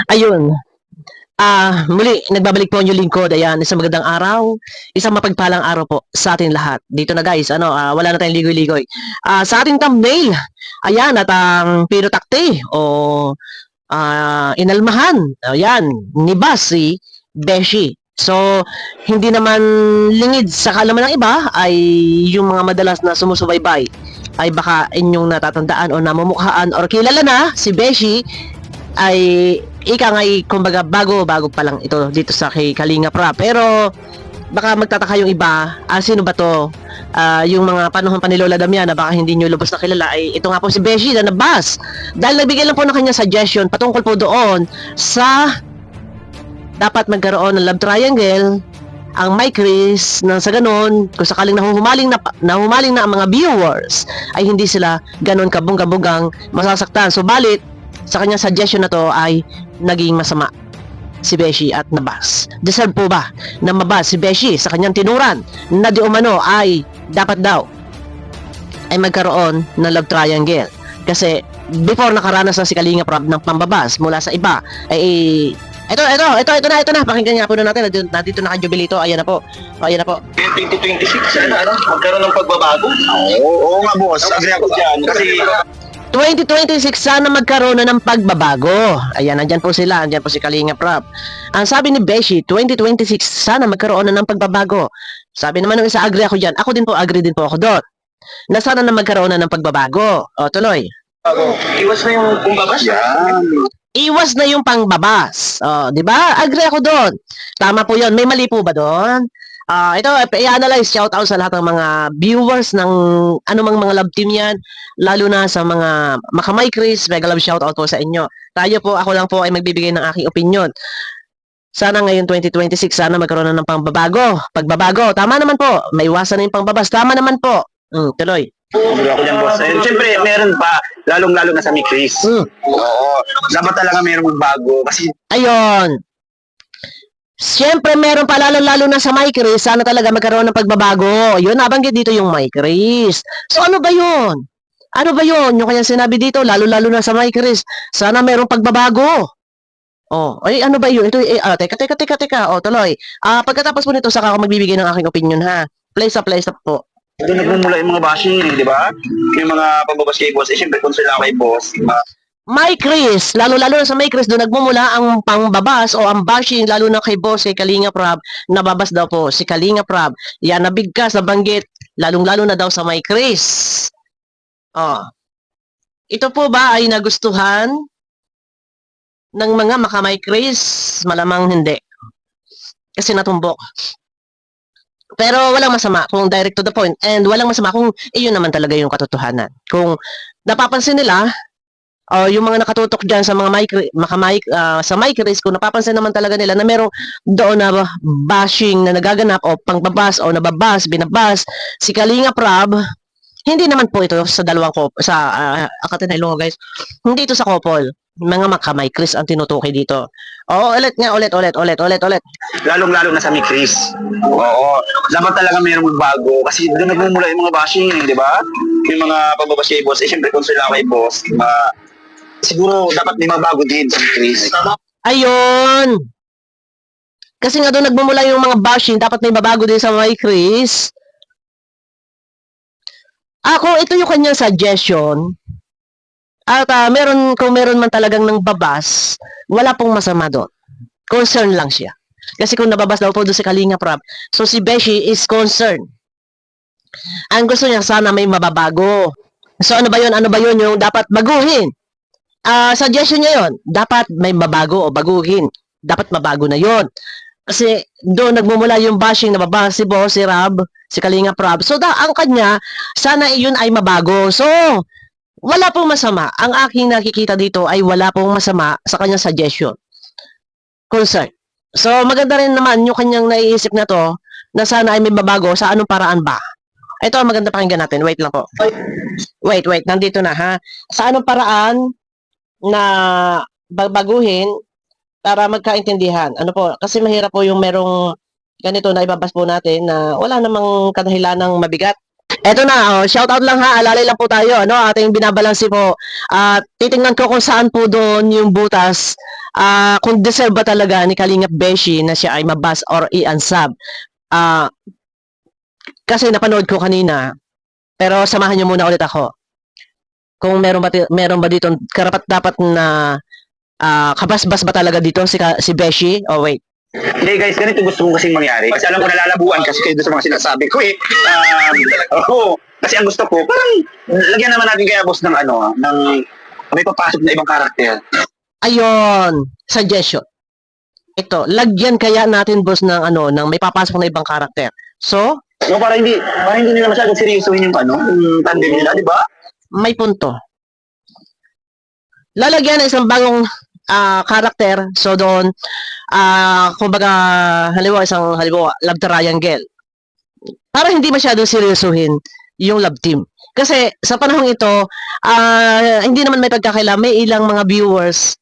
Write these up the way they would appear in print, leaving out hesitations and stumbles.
Ayun, muli, nagbabalik po ang inyong lingkod. Ayan, isang magandang araw, isang mapagpalang araw po sa ating lahat. Dito na guys, wala na tayong ligoy-ligoy. Sa ating thumbnail, ayan, at ang pinutakti o inalmahan, ayan, ni Basi Beshi. So, hindi naman lingid sa kaalaman ng iba ay yung mga madalas na sumusubaybay ay baka inyong natatandaan o namumukhaan or kilala na si Beshi ay ika nga kumbaga bago pa lang ito dito sa kay Kalinga Pra. Pero baka magtataka yung iba, sino ba to? Yung mga panahon pa ni Lola Damiana, baka hindi nyo lubos na kilala, ay ito nga po si Beshi na nabas. Dahil nagbigay lang po ng kanya suggestion patungkol po doon sa dapat magkaroon ng love triangle ang Mike Chris nang sa ganun, kung sakaling nahuhumaling na ang mga viewers, ay hindi sila ganun kabungga-bunggang masasaktan. So balit, sa kanyang suggestion na to ay naging masama si Beshi at nabas. Deserve po ba na mabas si Beshi sa kanyang tinuran na di umano ay dapat daw ay magkaroon ng love triangle? Kasi before nakaranas na si Kalinga Prab ng pambabas mula sa iba, ay ito na. Pakinggan nga po na natin. Nandito na kay Jubilito. Ayan na po. 2026, magkaroon ng pagbabago. Oo nga boss. Agree ako dyan. Kasi 2026 sana magkaroon na ng pagbabago. Ayan, nandyan po sila. Nandyan po si Kalinga Prab. Ang sabi ni Beshi, 2026 sana magkaroon na ng pagbabago. Sabi naman ng isa, agree ako dyan. Ako din po, agree din po ako doon. Na sana na magkaroon na ng pagbabago. O, tuloy. iwas na yung bumbabas. Yan. Iwas na yung pangbabas. Oh, 'di ba? Agree ako doon. Tama po 'yon. May mali po ba doon? Ito, i-analyze, shout out sa lahat ng mga viewers ng anumang mga love team yan, lalo na sa mga Makamay Chris, mega love shout out po sa inyo. Ako lang po ay magbibigay ng aking opinion. Sana ngayon 2026, sana magkaroon na ng pagbabago. Tama naman po, may iwasan na yung pangbabas. Tama naman po. Tuloy. Agree ako dyan boss. And syempre, meron pa, lalong-lalo na sa mi Chris. Oo. Dapat talaga meron magbago. Kasi Ayun. Siyempre, meron pa lalo na sa Mike Chris, sana talaga magkaroon ng pagbabago. Yun, nabanggit dito yung Mike Chris. So, ano ba yun? Ano ba yun? Yung kanyang sinabi dito, lalo na sa Mike Chris, sana merong pagbabago. Oh, ay ano ba yun? Ito, teka. Oh, tuloy. Pagkatapos po nito, saka ako magbibigay ng aking opinion, ha? Place up po. doon nagmumula yung mga bashing, di ba? Yung mga pambabas kay boss. Syempre, kung sila kay boss, Mike Chris, lalo na sa Mike Chris, doon nagmumula ang pangbabas o ang bashing, lalo na kay boss, kay Kalinga Prab, nababas daw po si Kalinga Prab. Yan, nabigkas, nabanggit, lalo na daw sa Mike Chris. Ito po ba ay nagustuhan ng mga Makamay Chris? Malamang hindi. Kasi natumbok. Pero walang masama kung direct to the point, and walang masama kung iyon naman talaga yung katotohanan. Kung napapansin nila, yung mga nakatutok dyan sa mga sa Mike Chris, kung napapansin naman talaga nila na merong doon na bashing na nagaganap o pangbabas o binabas si Kalinga Prab, hindi naman po ito sa dalawang akatinay lungo guys. Hindi ito sa couple. Mga Makamay Chris ang tinutukoy dito. Oo, ulit. lalong-lalo na sa mi Chris. Oo. Dapat talaga meron magbago. Kasi doon nagmumula yung mga bashing, di ba? Yung mga pambabas kay boss. Syempre, kung sila kay boss, siguro dapat may mabago din sa mi Chris. Ayun! Kasi nga doon nagmumula yung mga bashing, dapat may babago din sa Mike Chris. Kung ito yung kanyang suggestion, at kung meron man talagang nang babas, wala pong masama doon. Concern lang siya. Kasi kung nababas daw po doon si Kalinga Prab, so si Beshi is concerned. Ang gusto niya, sana may mababago. So ano ba yun yung dapat baguhin? Suggestion niya yun, dapat may mabago o baguhin. Dapat mabago na yun. Kasi doon nagmumula yung bashing na babas si Boss, si Rab, si Kalinga Prab. So ang kanya, sana iyon ay mabago. So, wala pong masama. Ang aking nakikita dito ay wala pong masama sa kanyang suggestion. Concern. So, maganda rin naman yung kanyang naiisip na to na sana ay may babago sa anong paraan ba. Ito ang maganda pakinggan natin. Wait lang po. Wait. Nandito na ha. Sa anong paraan na baguhin para magkaintindihan. Ano po? Kasi mahirap po yung merong ganito na ibabas po natin na wala namang kadahilanang mabigat. Eto na, shout out lang ha, alalay lang po tayo, ano, ating binabalansi po. At titingnan ko kung saan po doon yung butas, kung deserve ba talaga ni Kalingap Beshi na siya ay mabas or i-unsub. Ah, kasi napanood ko kanina, pero samahan niyo muna ulit ako. Kung meron ba dito karapat dapat na kabasbas ba talaga dito si Beshi? Oh wait. Hindi guys, ganito gusto kong kasing mangyari. Kasi alam ko nalalabuan kasi kayo doon sa mga sinasabi ko eh. Kasi ang gusto ko, parang lagyan naman natin kaya boss ng ng may papasok na ibang karakter. Ayun, suggestion. Ito, lagyan kaya natin boss ng ng may papasok na ibang karakter. So, No, para hindi nila masyadong seryosohin yung yung tandem nila, di ba? may punto. Lalagyan ng isang bagong karakter. So doon, kumbaga, halimbawa, love triangle. Para hindi masyadong seryosohin yung love team. Kasi sa panahong ito, hindi naman may pagkakaila, may ilang mga viewers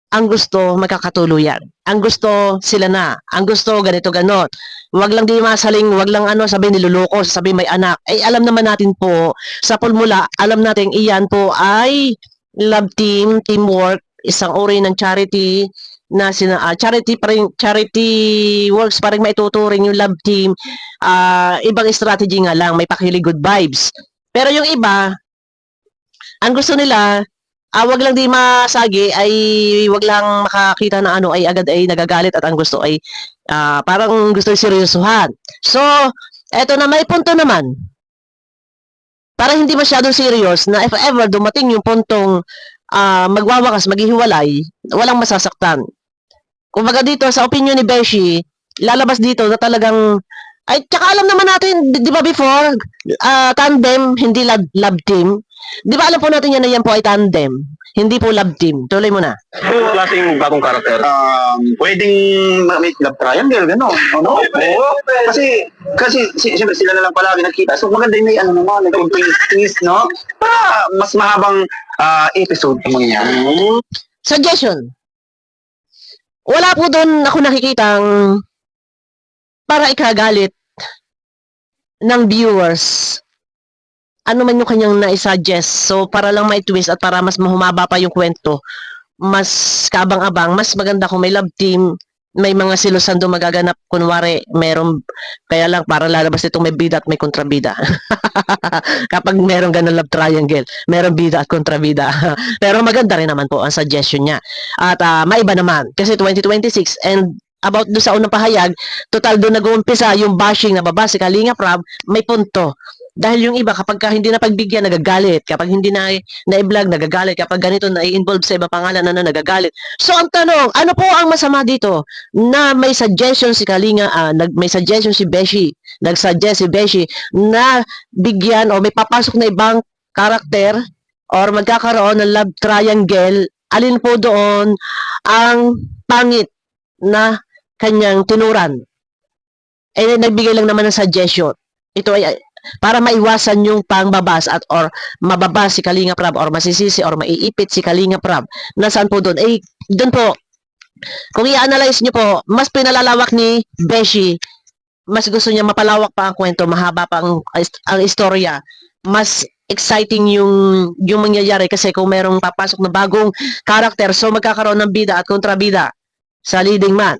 ang gusto magkakatuluyan. Ang gusto sila na. Ang gusto ganito ganon. Wag lang di masaling, wag lang sabi niluloko, sabi may anak. Eh alam naman natin po sa pulmula, alam natin iyan po ay love team, teamwork, isang uri ng charity na charity works pa rin maituturing yung love team. Ibang strategy nga lang, may pakilig good vibes. Pero yung iba, ang gusto nila, wag lang di masagi ay wag lang makakita na ay agad ay nagagalit at ang gusto ay parang gusto seryosohan. So, eto na may punto naman. Para hindi masyadong serious na if ever dumating yung puntong magwawakas, maghihiwalay, walang masasaktan. Kumbaga dito sa opinion ni Beshi, lalabas dito na talagang ay tsaka alam naman natin, di ba before, tandem, hindi love team. Di ba alam po natin yan na yan po ay tandem, hindi po love team. Tuloy mo na. Ano klaseng bagong karakter? Pwedeng may love triangle, gano'n. Oo. Kasi siyempre sila na lang palagi nakita. So maganda yung may naman, twist, no? Para mas mahabang episode ang mangyayari. Suggestion. Wala po doon ako nakikitang para ikagalit ng viewers ano man yung kanyang na-suggest. So, para lang may twist at para mas mahumaba pa yung kwento, mas kabang-abang, mas maganda kung may love team, may mga silusan doon magaganap. Kunwari, kaya lang para lalabas itong may bida at may kontrabida. Kapag meron ganun love triangle, meron bida at kontrabida. Pero maganda rin naman po ang suggestion niya. At maiba naman, kasi 2026 and about doon sa unang pahayag, total doon nag-uumpisa yung bashing na baba si Kalinga Prab, may punto. Dahil yung iba, kapag hindi na pagbigyan, nagagalit. Kapag hindi na-vlog, nagagalit. Kapag ganito, na-involve sa iba pangalan, nagagalit. So, ang tanong, ano po ang masama dito? Na may suggestion si Kalinga, may suggestion si Beshi, nag-suggest si Beshi na bigyan o may papasok na ibang karakter or magkakaroon ng love triangle. Alin po doon ang pangit na kanyang tinuran? Eh, nagbigay lang naman ng suggestion. Ito ay para maiwasan yung pangbabas at or mababas si Kalinga Prab or masisisi or maiipit si Kalinga Prab. Nasaan po doon? Eh, doon po, kung i-analyze nyo po, mas pinalalawak ni Beshi, mas gusto niya mapalawak pa ang kwento, mahaba pa ang istorya, mas exciting yung mangyayari kasi kung merong papasok na bagong karakter, so magkakaroon ng bida at kontrabida sa leading man.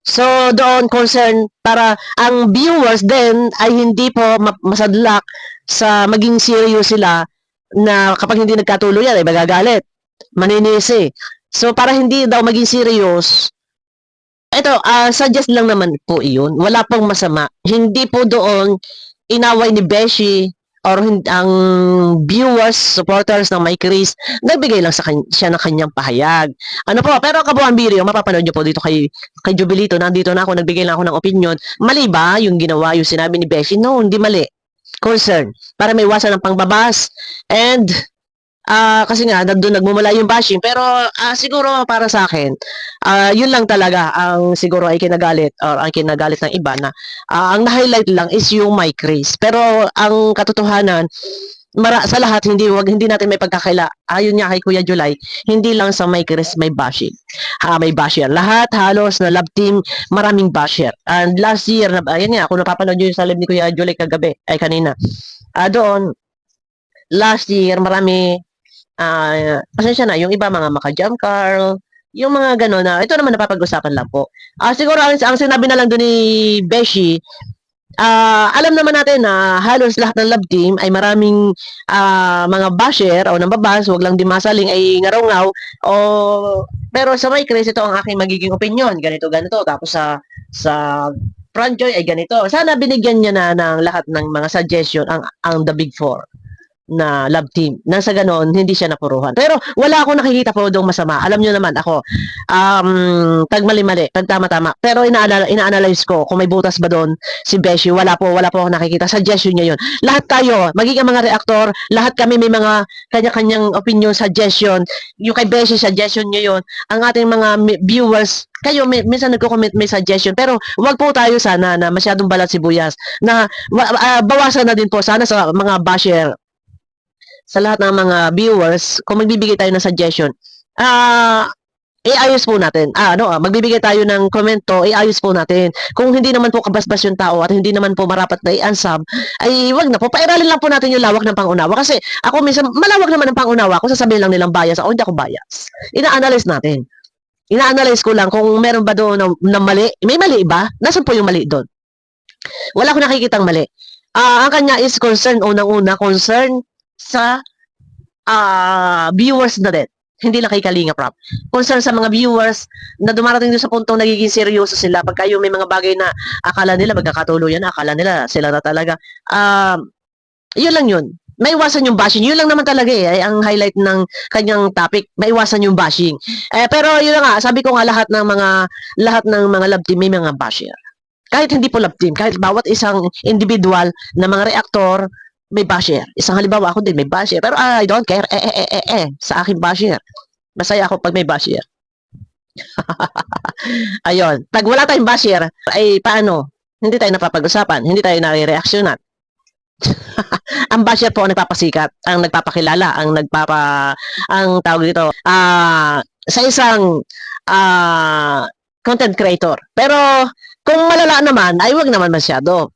So, doon concern para ang viewers din ay hindi po masadlak sa maging serious sila na kapag hindi nagkatuluyan ay magagalit, maninisi. So, para hindi daw maging serious, ito, suggest lang naman po iyon. Wala pong masama. Hindi po doon inaway ni Beshi or ang viewers, supporters ng My Chris, nagbigay lang siya ng kanyang pahayag. Pero kabuuan video, mapapanood nyo po dito kay Jubilito, nandito na ako, nagbigay lang ako ng opinion. Mali ba yung ginawa, yung sinabi ni Beshi? No, hindi mali. Concern. Para may iwasan ng pangbabas. And, kasi nga, doon nagmumula yung bashing. Pero, siguro para sa akin, yun lang talaga ang siguro ay kinagalit or ang kinagalit ng iba na ang na-highlight lang is yung My Chris. Pero, ang katotohanan, sa lahat, hindi natin may pagkakaila. Ayon nga kay Kuya July, hindi lang sa My Chris may bashing. may basher. Lahat halos na love team, maraming basher. And last year, ayan nga, kung napapanood nyo yung sa live ni Kuya Julie kagabi, ay kanina, doon, last year, marami, pasensya na, yung iba mga maka-jump Carl, yung mga gano'n na, ito naman napapag-usapan lang po. Siguro, ang sinabi na lang doon ni Beshi, alam naman natin na halos lahat ng love team ay maraming mga basher o nambabas, wag lang dimasaling ay ngarongaw o pero sa may Chris, ito ang aking magiging opinion, ganito tapos sa Franjoy ay ganito. Sana binigyan niya na ng lahat ng mga suggestion ang the big four na love team. Nang sa ganon, hindi siya napuruhan. Pero wala akong nakikita po doong masama. Alam niyo naman ako, tag mali-mali, tag tama-tama. Pero ina-analyze ko kung may butas ba doon si Beshi. Wala po ako nakikita. Suggestion niya yun. Lahat tayo, magiging mga reactor, lahat kami may mga kanya-kanyang opinion, suggestion. Yung kay Beshi, suggestion niya yun. Ang ating mga viewers, kayo, minsan nagko-comment may suggestion. Pero wag po tayo sana na masyadong balat sibuyas. Na bawasan na din po sana sa mga basher, sa lahat ng mga viewers, kung magbibigay tayo ng suggestion, iayos po natin. Magbibigay tayo ng komento, iayos po natin. Kung hindi naman po kabasbas yung tao at hindi naman po marapat na i-unsub, ay wag na po. Pairalin lang po natin yung lawak ng pangunawa. Kasi ako minsan, malawak naman ang pangunawa ko, sasabihin lang nilang bias. Ako, hindi ako bias. Ina-analyze natin. Ina-analyze ko lang kung meron ba doon na mali. May mali ba? Nasaan po yung mali doon? Wala akong nakikitang mali. Ang kanya is concern, unang-una, concern sa viewers na din. Hindi lang kay Kalinga Prop. Concern sa mga viewers na dumarating din sa puntong nagiging seryoso sila pagka yung may mga bagay na akala nila magkakatuluyan, akala nila sila na talaga. Yun lang yun. Maiwasan yung bashing. Yun lang naman talaga ay ang highlight ng kanyang topic. Maiwasan yung bashing. Pero yun nga, sabi ko nga lahat ng mga love team may mga basher. Kahit hindi po love team, kahit bawat isang individual na mga reactor, may basher. Isang halimbawa ako din, may basher. Pero I don't care. Sa akin basher. Masaya ako pag may basher. Ayun. Pag wala tayong basher, ay paano? Hindi tayo napapag-usapan. Hindi tayo nare-reactionan. Ang basher po ang nagpapasikat, ang nagpapakilala, ang tawag dito, sa isang content creator. Pero kung malala naman, ay wag naman masyado.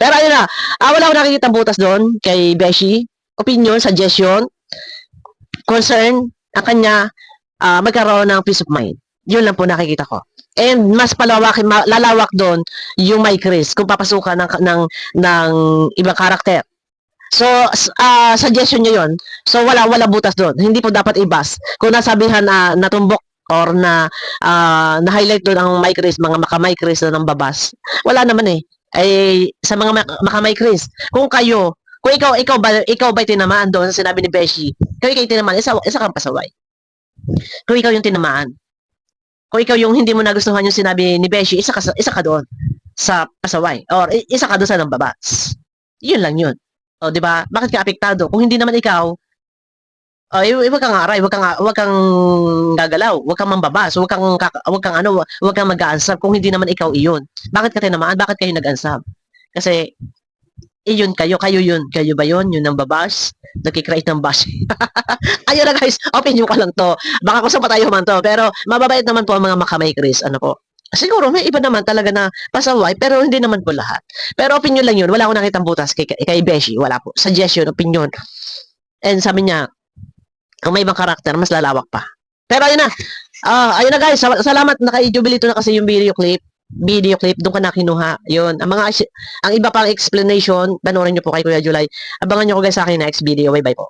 Pero ayun na, wala akong nakikita butas doon kay Beshi. Opinion, suggestion, concern, ang kanya magkaroon ng peace of mind. Yun lang po nakikita ko. And mas lalawak doon yung may Chris kung papasukan ng ibang karakter. So, suggestion niya yun. So, wala butas doon. Hindi po dapat ibas. Kung nasabihan na natumbok or na-highlight doon ang Mike Chris, mga maka-Mike Chris na ng babas. Wala naman eh. Ay, sa mga maka-Mike Chris, kung ikaw ba tinamaan doon sa sinabi ni Beshi, kung ikaw tinamaan, isa kang pasaway. Kung ikaw yung tinamaan, kung ikaw yung hindi mo nagustuhan yung sinabi ni Beshi, isa ka doon sa pasaway. Or isa ka doon sa ng babas. Yun lang yun. O, di ba? Bakit ka apektado? Kung hindi naman ikaw, wag kang aray, wag kang gagalaw, wag kang mambabas, wag kang mag-aansab kung hindi naman ikaw iyon. Bakit ka tinamaan? Bakit kayo nag-ansab? Kasi iyon kayo ba yun? Yun ang babas? Nagkikreate ng bash. Ayun na guys, opinion ko lang to. Baka kung saan pa tayo man to, pero mababait naman po ang mga makamay Chris, ano po. Siguro may iba naman talaga na pasaway, pero hindi naman po lahat. Pero opinion lang yun, wala akong nakitang butas kay Beshi, wala po. Suggestion, opinion. And sabi niya, kung may ibang karakter, mas lalawak pa. Pero ayun na. Ayun na guys. Salamat. Naka-jubilito na kasi yung video clip. Doon ka na kinuha. Yun. Ang iba pang explanation, panoorin nyo po kay Kuya July. Abangan nyo ko guys sa akin next video. Bye-bye po.